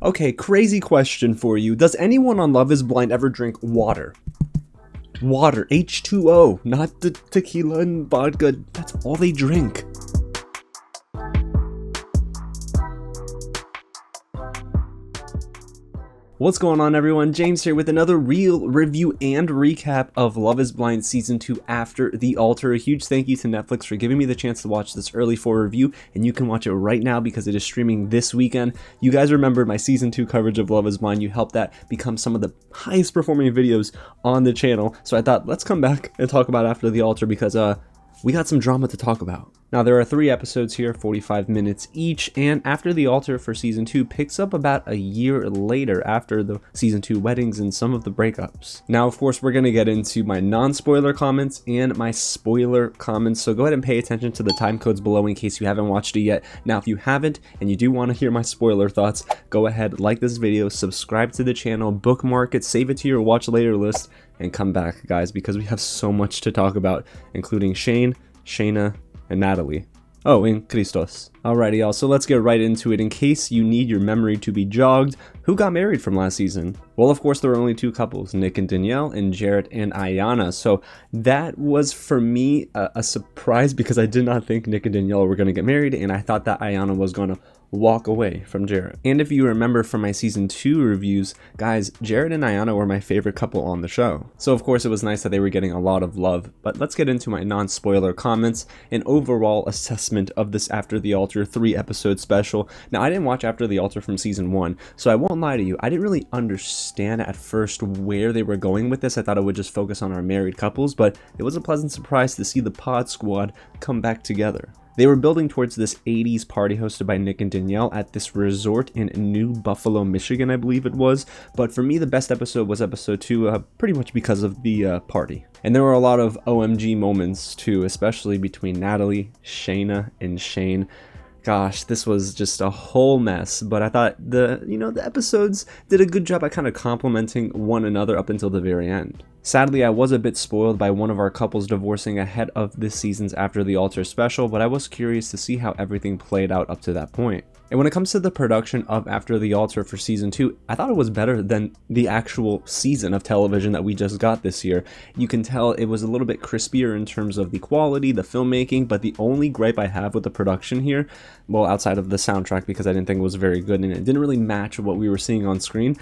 Okay, crazy question for you. Does anyone on Love is Blind ever drink water? Water, H2O, not the tequila and vodka. That's all they drink. What's going on, everyone? James here with another real review and recap of Love is Blind Season 2 After the Altar. A huge thank you to Netflix for giving me the chance to watch this early for review, and you can watch it right now because it is streaming this weekend. You guys remember my Season 2 coverage of Love is Blind. You helped that become some of the highest performing videos on the channel, so I thought let's come back and talk about After the Altar because we got some drama to talk about. Now, there are 3 episodes here, 45 minutes each, and After the Altar for Season 2 picks up about a year later after the Season 2 weddings and some of the breakups. Now, of course, we're going to get into my non-spoiler comments and my spoiler comments, so go ahead and pay attention to the time codes below in case you haven't watched it yet. Now, if you haven't and you do want to hear my spoiler thoughts, go ahead, like this video, subscribe to the channel, bookmark it, save it to your watch later list, and come back, guys, because we have so much to talk about, including Shayne, Shaina, and Natalie. Oh, and Christos. Alrighty, y'all, so let's get right into it. In case you need your memory to be jogged, who got married from last season? Well, of course, there were only 2 couples, Nick and Danielle, and Jarrette and Iyanna. So that was, for me, a surprise because I did not think Nick and Danielle were going to get married, and I thought that Iyanna was going to walk away from Jarrette. And if you remember from my Season 2 reviews, guys, Jarrette and Iyanna were my favorite couple on the show. So of course it was nice that they were getting a lot of love, but let's get into my non-spoiler comments and overall assessment of this After the Altar 3-episode special. Now, I didn't watch After the Altar from Season 1, so I won't lie to you, I didn't really understand at first where they were going with this. I thought it would just focus on our married couples, but it was a pleasant surprise to see the pod squad come back together. They were building towards this 80s party hosted by Nick and Danielle at this resort in New Buffalo, Michigan, I believe it was. But for me, the best episode was episode 2, pretty much because of the party. And there were a lot of OMG moments too, especially between Natalie, Shaina, and Shayne. Gosh, this was just a whole mess, but I thought the episodes did a good job at kind of complimenting one another up until the very end. Sadly, I was a bit spoiled by one of our couples divorcing ahead of this season's After the Altar special, but I was curious to see how everything played out up to that point. And when it comes to the production of After the Altar for Season 2, I thought it was better than the actual season of television that we just got this year. You can tell it was a little bit crispier in terms of the quality, the filmmaking, but the only gripe I have with the production here, well, outside of the soundtrack, because I didn't think it was very good and it didn't really match what we were seeing on screen,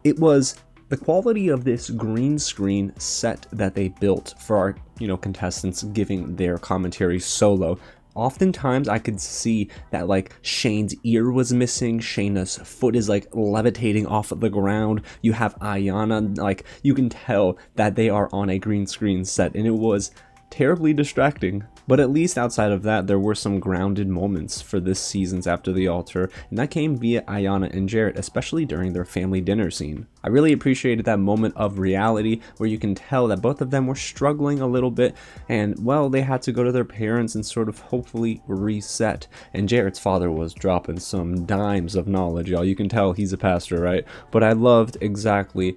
it was the quality of this green screen set that they built for our, contestants giving their commentary solo. Oftentimes I could see that like Shayne's ear was missing, Shayna's foot is like levitating off of the ground, you have Iyanna, like you can tell that they are on a green screen set, and it was terribly distracting. But at least outside of that, there were some grounded moments for this season's After the Altar, and that came via Iyanna and Jarrette, especially during their family dinner scene. I really appreciated that moment of reality where you can tell that both of them were struggling a little bit, and well, they had to go to their parents and sort of hopefully reset. And Jarrette's father was dropping some dimes of knowledge, y'all. You can tell he's a pastor, right? But I loved exactly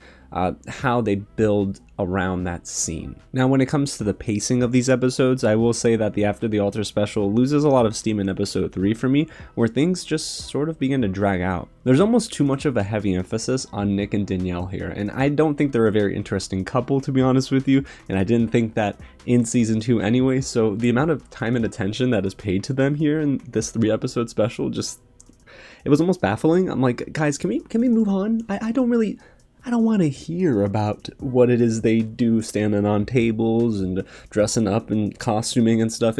how they build around that scene. Now, when it comes to the pacing of these episodes, I will say that the After the Altar special loses a lot of steam in episode 3 for me, where things just sort of begin to drag out. There's almost too much of a heavy emphasis on Nick and Danielle here, and I don't think they're a very interesting couple, to be honest with you, and I didn't think that in Season 2 anyway, so the amount of time and attention that is paid to them here in this 3-episode special it was almost baffling. I'm like, guys, can we move on? I don't want to hear about what it is they do standing on tables and dressing up and costuming and stuff.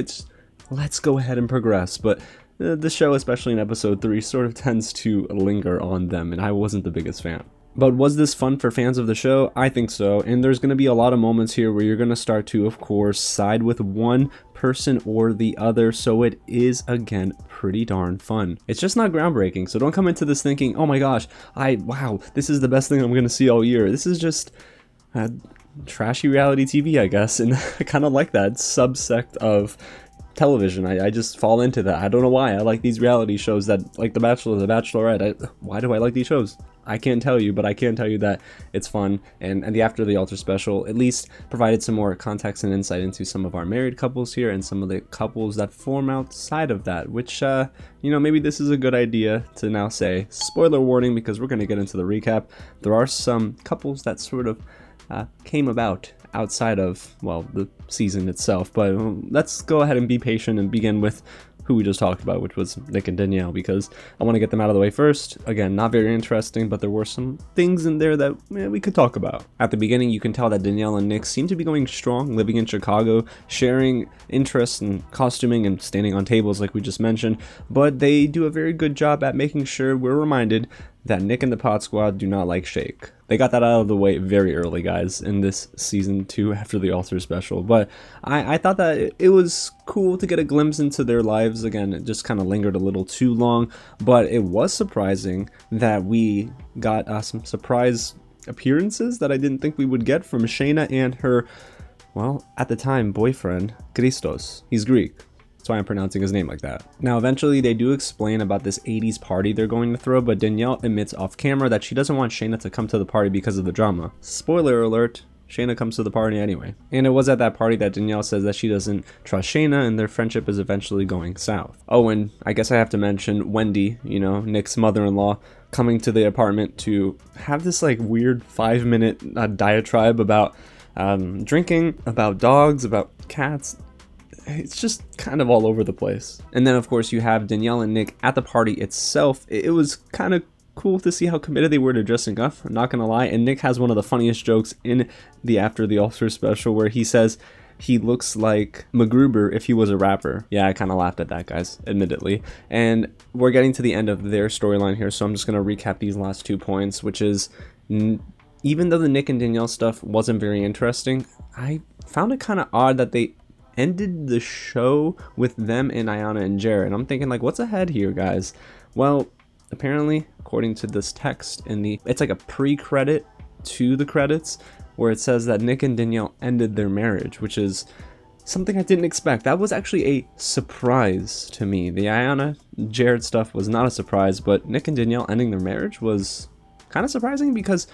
Let's go ahead and progress. But the show, especially in episode 3, sort of tends to linger on them, and I wasn't the biggest fan. But was this fun for fans of the show? I think so, and there's going to be a lot of moments here where you're going to start to, of course, side with one person or the other, so it is, again, pretty darn fun. It's just not groundbreaking, so don't come into this thinking, oh my gosh, wow, this is the best thing I'm going to see all year. This is just trashy reality TV, I guess, and I kind of like that subsect of television. I just fall into that. I don't know why. I like these reality shows that, like The Bachelor, The Bachelorette. Why do I like these shows? I can't tell you, but I can tell you that it's fun. And the After the Altar special at least provided some more context and insight into some of our married couples here and some of the couples that form outside of that, which, you know, maybe this is a good idea to now say. Spoiler warning, because we're going to get into the recap. There are some couples that sort of came about outside of, well, the season itself. But let's go ahead and be patient and begin with who we just talked about, which was Nick and Danielle, because I want to get them out of the way first. Again, not very interesting, but there were some things in there that we could talk about. At the beginning, you can tell that Danielle and Nick seem to be going strong, living in Chicago, sharing interests in costuming and standing on tables like we just mentioned, but they do a very good job at making sure we're reminded that Nick and the Pod Squad do not like shake. They got that out of the way very early, guys, in this season 2 After the Altar special. But I thought that it was cool to get a glimpse into their lives. Again, it just kind of lingered a little too long, but it was surprising that we got some surprise appearances that I didn't think we would get from Shaina and her, well, at the time, boyfriend, Christos. He's Greek. That's why I'm pronouncing his name like that. Now, eventually, they do explain about this 80s party they're going to throw, but Danielle admits off camera that she doesn't want Shaina to come to the party because of the drama. Spoiler alert, Shaina comes to the party anyway. And it was at that party that Danielle says that she doesn't trust Shaina and their friendship is eventually going south. Oh, and I guess I have to mention Wendy, you know, Nick's mother-in-law, coming to the apartment to have this like weird 5-minute diatribe about drinking, about dogs, about cats. It's just kind of all over the place. And then of course you have Danielle and Nick at the party itself. It was kind of cool to see how committed they were to dressing up, I'm not gonna lie. And Nick has one of the funniest jokes in the After the Altar special where he says he looks like MacGruber if he was a rapper. Yeah, I kind of laughed at that, guys, admittedly. And we're getting to the end of their storyline here, so I'm just gonna recap these last 2 points, which is even though the Nick and Danielle stuff wasn't very interesting, I found it kind of odd that they ended the show with them and Iyanna and Jarrette. I'm thinking, like, what's ahead here, guys? Well, apparently, according to this text it's like a pre-credit to the credits where it says that Nick and Danielle ended their marriage, which is something I didn't expect. That was actually a surprise to me. The Iyanna Jarrette stuff was not a surprise, but Nick and Danielle ending their marriage was kind of surprising because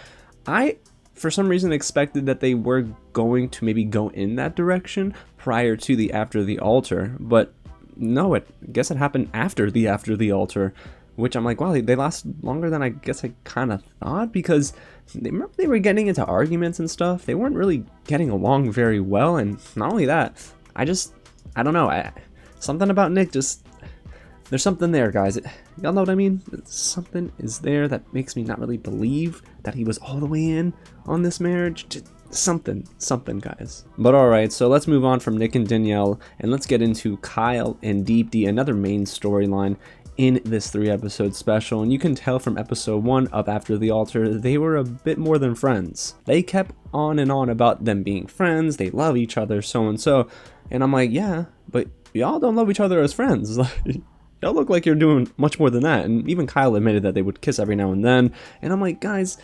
I, for some reason, expected that they were going to maybe go in that direction prior to the After the Altar, but no, I guess it happened after the Altar, which I'm like, wow, they last longer than I guess I kind of thought, because they were getting into arguments and stuff. They weren't really getting along very well, and not only that, I don't know, something about Nick just, there's something there, guys. Y'all know what I mean? Something is there that makes me not really believe that he was all the way in on this marriage. Something, guys. But alright, so let's move on from Nick and Danielle, and let's get into Kyle and Deepti, another main storyline in this 3-episode special. And you can tell from episode 1 of After the Altar, they were a bit more than friends. They kept on and on about them being friends, they love each other, so and so. And I'm like, yeah, but y'all don't love each other as friends. Y'all look like you're doing much more than that. And even Kyle admitted that they would kiss every now and then. And I'm like, guys,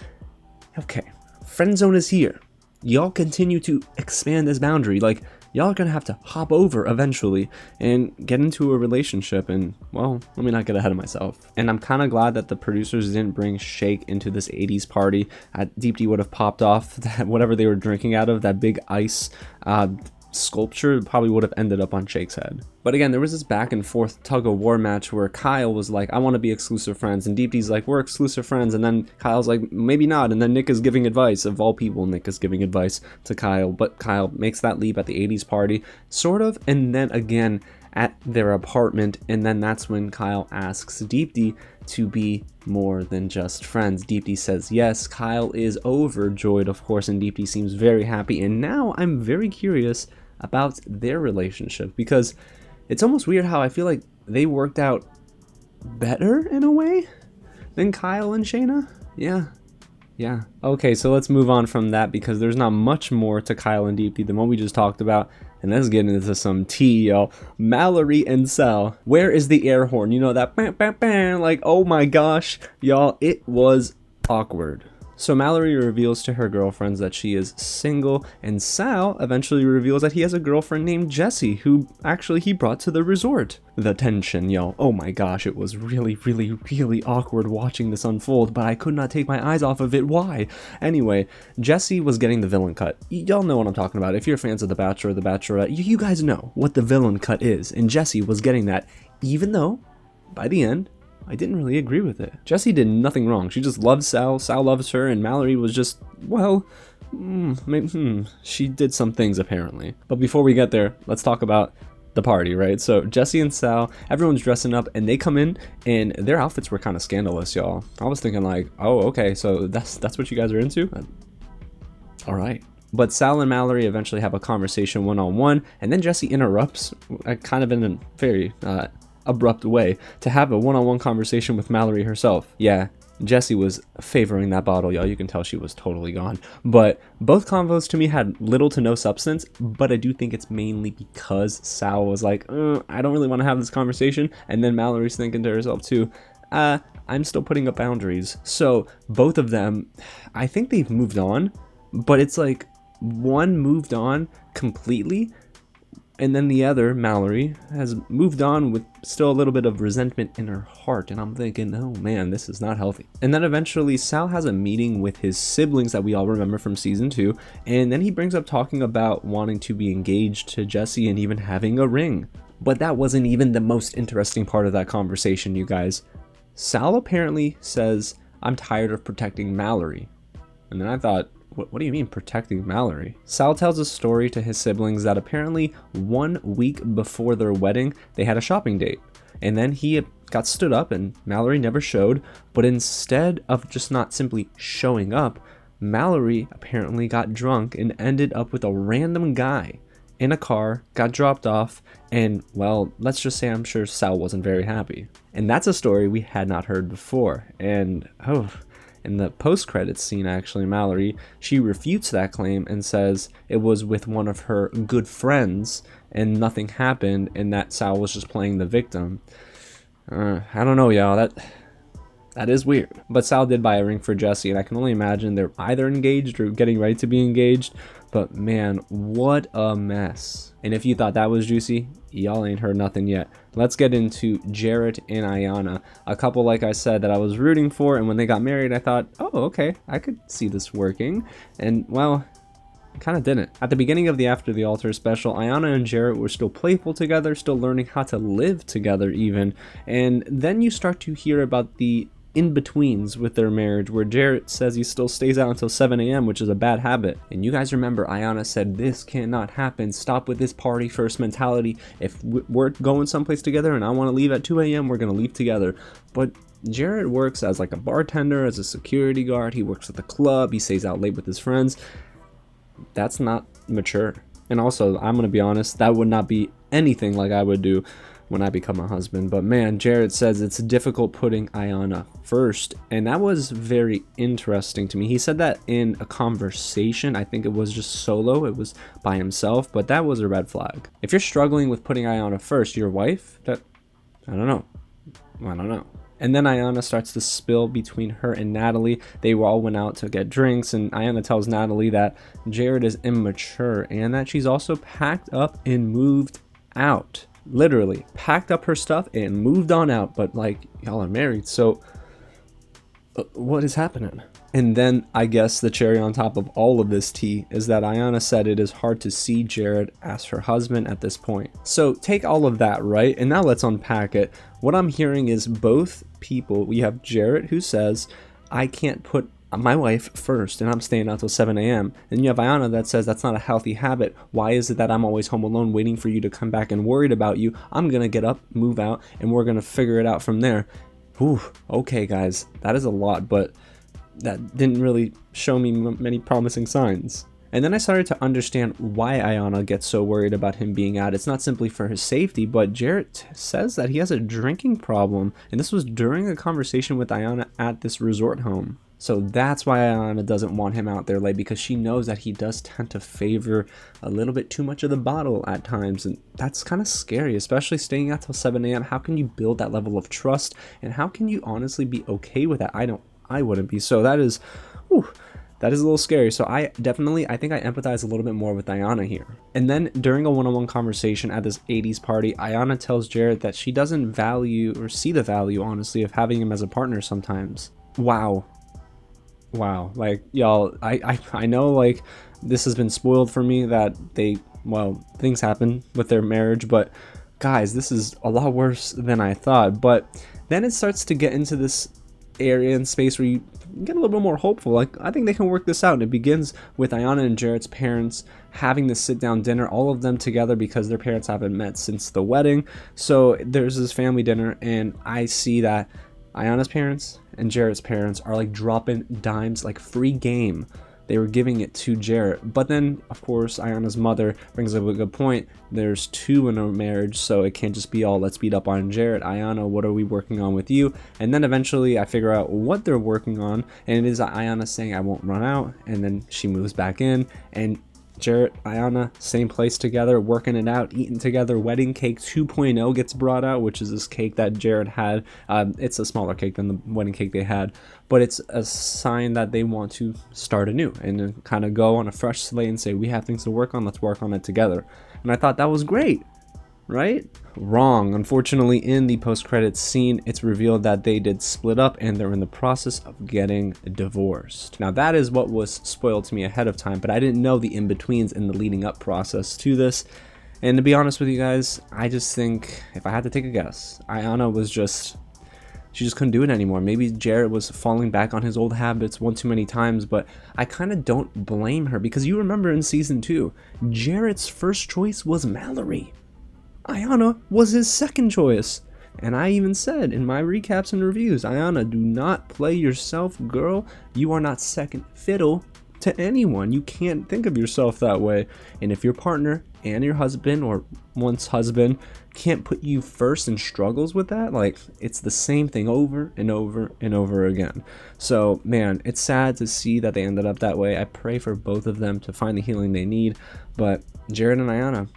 okay, friend zone is here. Y'all continue to expand this boundary. Like, y'all are gonna have to hop over eventually and get into a relationship. And, well, let me not get ahead of myself. And I'm kind of glad that the producers didn't bring Shake into this 80s party. Deepti would have popped off that whatever they were drinking out of, that big ice sculpture, probably would have ended up on Shake's head. But again, there was this back and forth tug of war match where Kyle was like, I want to be exclusive friends, and Deepti's like, we're exclusive friends, and then Kyle's like, maybe not, and then Nick is giving advice. Of all people, Nick is giving advice to Kyle, but Kyle makes that leap at the 80s party, sort of, and then again at their apartment, and then that's when Kyle asks Deepti to be more than just friends. Deepti says yes. Kyle is overjoyed, of course, and Deepti seems very happy, and now I'm very curious about their relationship, because it's almost weird how I feel like they worked out better in a way than Kyle and Shaina. Yeah. Okay, so let's move on from that, because there's not much more to Kyle and Deepti than what we just talked about. And let's get into some tea, y'all. Mallory and Sal. Where is the air horn? You know, that bam, bam, bam. Like, oh my gosh, y'all, it was awkward. So Mallory reveals to her girlfriends that she is single, and Sal eventually reveals that he has a girlfriend named Jessie, who actually he brought to the resort. The tension, yo. Oh my gosh, it was really, really, really awkward watching this unfold, but I could not take my eyes off of it. Why? Anyway, Jessie was getting the villain cut. Y'all know what I'm talking about. If you're fans of The Bachelor or The Bachelorette, you guys know what the villain cut is, and Jessie was getting that, even though, by the end, I didn't really agree with it. Jessie did nothing wrong. She just loves Sal, Sal loves her, and Mallory was just, well, she did some things apparently. But before we get there, let's talk about the party, right? So Jessie and Sal, everyone's dressing up, and they come in, and their outfits were kind of scandalous, y'all. I was thinking like, oh, okay, so that's what you guys are into? All right. But Sal and Mallory eventually have a conversation one-on-one, and then Jessie interrupts, kind of in a very abrupt way, to have a one-on-one conversation with Mallory herself. Yeah, Jessie was favoring that bottle, y'all. You can tell she was totally gone. But both convos to me had little to no substance, but I do think it's mainly because Sal was like, I don't really want to have this conversation, and then Mallory's thinking to herself too, I'm still putting up boundaries. So both of them, I think they've moved on, but it's like one moved on completely, and then the other, Mallory, has moved on with still a little bit of resentment in her heart. And I'm thinking, oh man, this is not healthy. And then eventually Sal has a meeting with his siblings that we all remember from season 2. And then he brings up talking about wanting to be engaged to Jessie and even having a ring. But that wasn't even the most interesting part of that conversation, you guys. Sal apparently says, I'm tired of protecting Mallory. And then I thought, what do you mean protecting Mallory? Sal tells a story to his siblings that apparently 1 week before their wedding, they had a shopping date. And then he got stood up and Mallory never showed, but instead of just not simply showing up, Mallory apparently got drunk and ended up with a random guy in a car, got dropped off, and well, let's just say I'm sure Sal wasn't very happy. And that's a story we had not heard before. And in the post-credits scene, actually, Mallory, she refutes that claim and says it was with one of her good friends and nothing happened and that Sal was just playing the victim. I don't know, y'all. That is weird. But Sal did buy a ring for Jessie, and I can only imagine they're either engaged or getting ready to be engaged. But man, what a mess. And if you thought that was juicy, y'all ain't heard nothing yet. Let's get into Jarrette and Iyanna, a couple, like I said, that I was rooting for, and when they got married, I thought, oh, okay, I could see this working. And well, kind of didn't. At the beginning of the After the Altar special, Iyanna and Jarrette were still playful together, still learning how to live together even. And then you start to hear about the in-betweens with their marriage, where Jarrette says he still stays out until 7 a.m., which is a bad habit. And you guys remember Iyanna said, this cannot happen, stop with this party first mentality. If we're going someplace together and I want to leave at 2 a.m., we're going to leave together. But Jarrette works as like a bartender, as a security guard, he works at the club, he stays out late with his friends. That's not mature. And also, I'm going to be honest, that would not be anything like I would do when I become a husband. But man, Jarrette says it's difficult putting Iyanna first, and that was very interesting to me. He said that in a conversation. I think it was just solo, it was by himself, but that was a red flag. If you're struggling with putting Iyanna first, your wife, I don't know. And then Iyanna starts to spill between her and Natalie. They all went out to get drinks, and Iyanna tells Natalie that Jarrette is immature and that she's also packed up and moved out. Literally packed up her stuff and moved on out. But like, y'all are married, so what is happening? And then I guess the cherry on top of all of this tea is that Iyanna said it is hard to see Jarrette as her husband at this point. So take all of that, right? And now let's unpack it. What I'm hearing is both people. We have Jarrette who says, I can't put my wife first and I'm staying out till 7 a.m. And you have Iyanna that says that's not a healthy habit. Why is it that I'm always home alone waiting for you to come back and worried about you? I'm gonna get up, move out, and we're gonna figure it out from there. Whew, okay guys, that is a lot, but that didn't really show me many promising signs. And then I started to understand why Iyanna gets so worried about him being out. It's not simply for his safety, but Jarrette says that he has a drinking problem, and this was during a conversation with Iyanna at this resort home. So that's why Iyanna doesn't want him out there late, because she knows that he does tend to favor a little bit too much of the bottle at times, and that's kind of scary, especially staying out till 7 a.m. How can you build that level of trust, and how can you honestly be okay with that? I wouldn't be. So that is whew, that is a little scary. So I think I empathize a little bit more with Iyanna here. And then during a one-on-one conversation at this 80s party, Iyanna tells Jarrette that she doesn't value or see the value, honestly, of having him as a partner sometimes. Wow. Like, y'all, I know, like, this has been spoiled for me that things happen with their marriage, but guys, this is a lot worse than I thought. But then it starts to get into this area and space where you get a little bit more hopeful. Like, I think they can work this out, and it begins with Iyanna and Jarrette's parents having this sit down dinner, all of them together, because their parents haven't met since the wedding. So there's this family dinner, and I see that Iyanna's parents and Jarrette's parents are like dropping dimes, like free game. They were giving it to Jarrette. But then, of course, Iyanna's mother brings up a good point. There's two in a marriage, so it can't just be all, let's beat up on Jarrette. Iyanna, what are we working on with you? And then eventually I figure out what they're working on, and it is Iyanna saying, I won't run out, and then she moves back in, and Jarrette, Iyanna, same place together, working it out, eating together. Wedding cake 2.0 gets brought out, which is this cake that Jarrette had. It's a smaller cake than the wedding cake they had, but it's a sign that they want to start anew and kind of go on a fresh slate and say, we have things to work on, let's work on it together. And I thought that was great, right? Wrong. Unfortunately, in the post-credits scene, it's revealed that they did split up and they're in the process of getting divorced. Now, that is what was spoiled to me ahead of time, but I didn't know the in-betweens in the leading up process to this. And to be honest with you guys, I just think, if I had to take a guess, Iyanna was she just couldn't do it anymore. Maybe Jarrette was falling back on his old habits one too many times, but I kind of don't blame her, because you remember in season 2, Jarrette's first choice was Mallory. Iyanna was his second choice. And I even said in my recaps and reviews, Iyanna, do not play yourself, girl. You are not second fiddle to anyone. You can't think of yourself that way. And if your partner and your husband, or once husband, can't put you first and struggles with that, like, it's the same thing over and over and over again. So, man, it's sad to see that they ended up that way. I pray for both of them to find the healing they need. But Jarrette and Iyanna,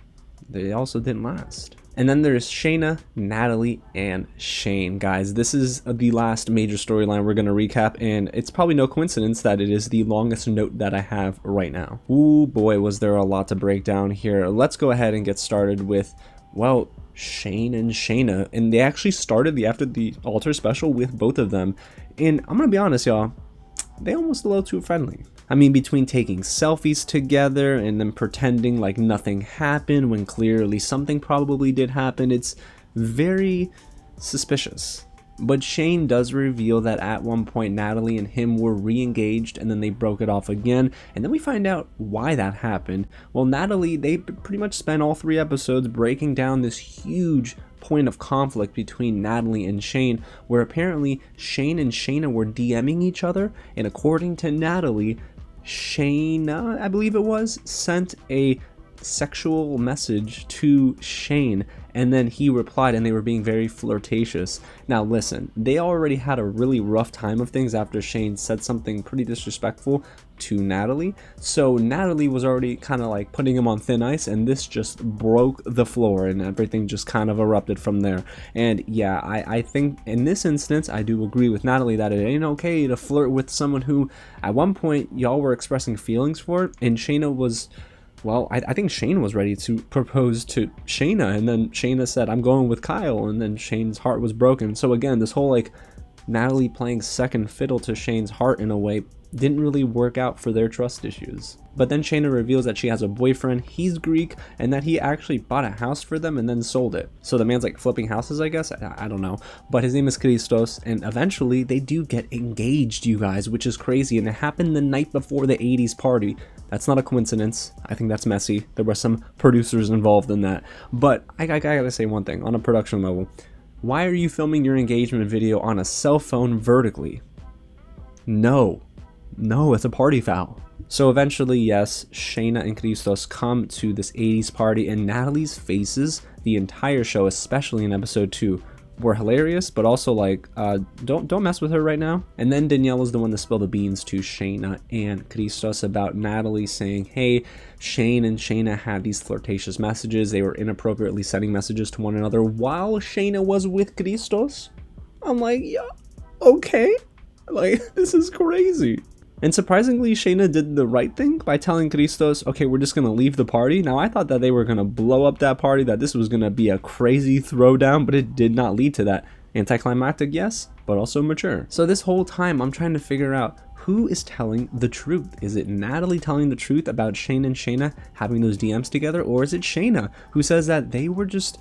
they also didn't last. And then there's Shaina, Natalie, and Shayne. Guys, this is the last major storyline we're going to recap, and it's probably no coincidence that it is the longest note that I have right now. Ooh boy, was there a lot to break down here. Let's go ahead and get started with, well, Shayne and Shaina. And they actually started after the altar special with both of them. And I'm going to be honest, y'all, they almost a little too friendly. I mean, between taking selfies together and then pretending like nothing happened when clearly something probably did happen, it's very suspicious. But Shayne does reveal that at one point Natalie and him were re-engaged, and then they broke it off again, and then we find out why that happened. Well, Natalie, they pretty much spent all 3 episodes breaking down this huge point of conflict between Natalie and Shayne, where apparently Shayne and Shaina were DMing each other, and according to Natalie, Shaina, I believe it was, sent a sexual message to Shayne, and then he replied, and they were being very flirtatious. Now listen, they already had a really rough time of things after Shayne said something pretty disrespectful to Natalie, so Natalie was already kind of like putting him on thin ice, and this just broke the floor, and everything just kind of erupted from there. And yeah, I think in this instance I do agree with Natalie that it ain't okay to flirt with someone who at one point y'all were expressing feelings for, and Shaina was, well, I think Shayne was ready to propose to Shaina, and then Shaina said, I'm going with Kyle, and then Shayne's heart was broken. So again, this whole like Natalie playing second fiddle to Shayne's heart in a way didn't really work out for their trust issues. But then Shaina reveals that she has a boyfriend, he's Greek, and that he actually bought a house for them and then sold it. So the man's like flipping houses, I guess? I don't know. But his name is Christos, and eventually they do get engaged, you guys, which is crazy, and it happened the night before the 80s party. That's not a coincidence. I think that's messy. There were some producers involved in that. But I gotta say one thing, on a production level. Why are you filming your engagement video on a cell phone vertically? No, it's a party foul. So eventually, yes, Shaina and Christos come to this 80s party, and Natalie's faces the entire show, especially in episode 2, were hilarious, but also like, don't mess with her right now. And then Danielle was the one to spill the beans to Shaina and Christos about Natalie saying, hey, Shayne and Shaina had these flirtatious messages. They were inappropriately sending messages to one another while Shaina was with Christos. I'm like, yeah, okay. Like, this is crazy. And surprisingly, Shayna did the right thing by telling Christos, okay, we're just gonna leave the party. Now, I thought that they were gonna blow up that party, that this was gonna be a crazy throwdown, but it did not lead to that. Anticlimactic, yes, but also mature. So this whole time, I'm trying to figure out who is telling the truth. Is it Natalie telling the truth about Shayne and Shayna having those DMs together, or is it Shayna who says that they were just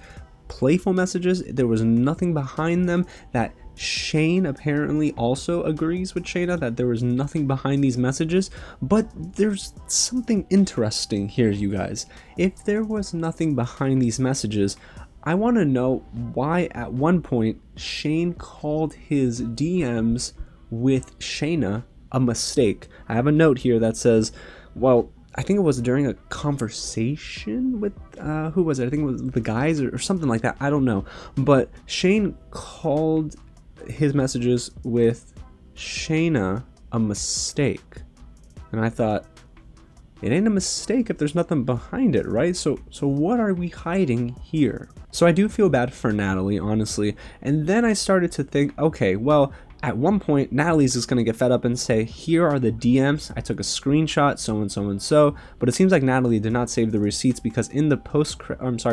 playful messages, there was nothing behind them, that Shayne apparently also agrees with Shayna that there was nothing behind these messages? But there's something interesting here, you guys. If there was nothing behind these messages, I want to know why at one point Shayne called his DMs with Shayna a mistake. I have a note here that says, well, I think it was during a conversation with, who was it? I think it was the guys or something like that. I don't know. But Shayne called his messages with Shayna a mistake. And I thought, it ain't a mistake if there's nothing behind it, right? So what are we hiding here? So I do feel bad for Natalie, honestly. And then I started to think, okay, well, at one point, Natalie's just going to get fed up and say, here are the DMs. I took a screenshot, so and so and so. But it seems like Natalie did not save the receipts, because in the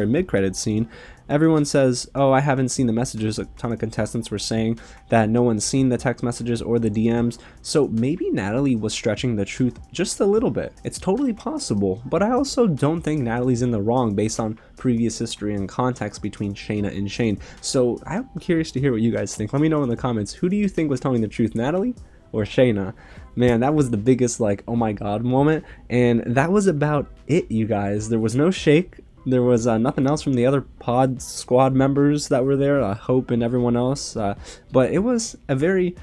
mid-credits scene, everyone says, oh, I haven't seen the messages. A ton of contestants were saying that no one's seen the text messages or the DMs. So maybe Natalie was stretching the truth just a little bit. It's totally possible, but I also don't think Natalie's in the wrong based on previous history and context between Shayna and Shayne. So I'm curious to hear what you guys think. Let me know in the comments. Who do you think was telling the truth, Natalie or Shayna? Man, that was the biggest, like, oh my god moment. And that was about it, you guys. There was no shake. There was nothing else from the other pod squad members that were there, Hope and everyone else. But it was a very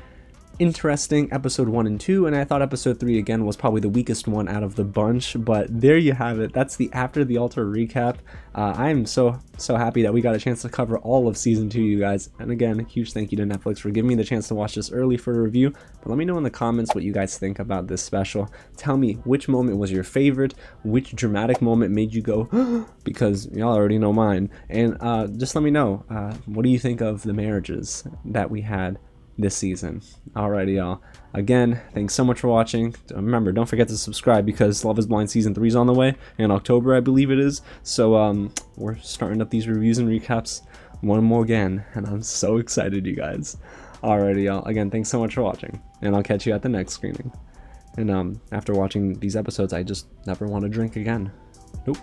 interesting episode 1 and 2, and I thought episode 3 again was probably the weakest one out of the bunch. But there you have it. That's the After the Altar recap. I am so happy that we got a chance to cover all of season 2, you guys. And again, huge thank you to Netflix for giving me the chance to watch this early for a review. But let me know in the comments what you guys think about this special. Tell me which moment was your favorite, which dramatic moment made you go because y'all already know mine. And just let me know, what do you think of the marriages that we had this season? Alrighty, y'all. Again, thanks so much for watching. Remember, don't forget to subscribe, because Love is Blind season 3 is on the way in October, I believe it is. So we're starting up these reviews and recaps one more again, and I'm so excited, you guys. Alrighty, y'all. Again, thanks so much for watching, and I'll catch you at the next screening. And after watching these episodes, I just never want to drink again. Nope.